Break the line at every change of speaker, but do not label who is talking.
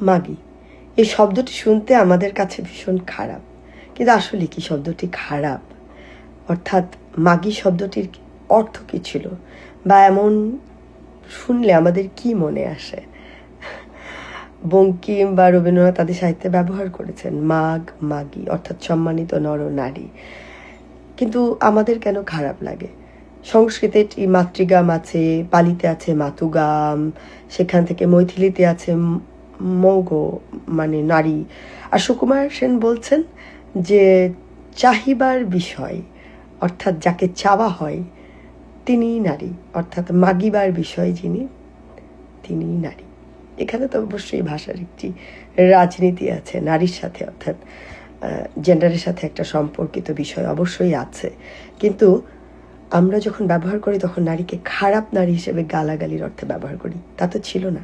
মাগি, এই শব্দটি শুনতে আমাদের কাছে ভীষণ খারাপ, কিন্তু আসলে কি শব্দটি খারাপ? অর্থাৎ মাগি শব্দটির অর্থ কি ছিল, বা এমন শুনলে আমাদের কি মনে আসে? বঙ্কিম বা রবীন্দ্রনাথ তাদের সাহিত্যে ব্যবহার করেছেন মাগ, মাগি, অর্থাৎ সম্মানিত নর নারী। কিন্তু আমাদের কেন খারাপ লাগে? সংস্কৃতে মাতৃগাম আছে, পালিতে আছে মাতুগাম, সেখান থেকে মৈথিলিতে আছে মৌগ, মানে নারী। আর সুকুমার সেন বলছেন যে চাহিবার বিষয়, অর্থাৎ যাকে চাওয়া হয় তিনিই নারী, অর্থাৎ মাগিবার বিষয় যিনি, তিনিই নারী। এখানে তো অবশ্যই ভাষার একটি রাজনীতি আছে, নারীর সাথে অর্থাৎ জেন্ডারের সাথে একটা সম্পর্কিত বিষয় অবশ্যই আছে। কিন্তু আমরা যখন ব্যবহার করি তখন নারীকে খারাপ নারী হিসেবে গালাগালির অর্থে ব্যবহার করি, তা তো ছিল না।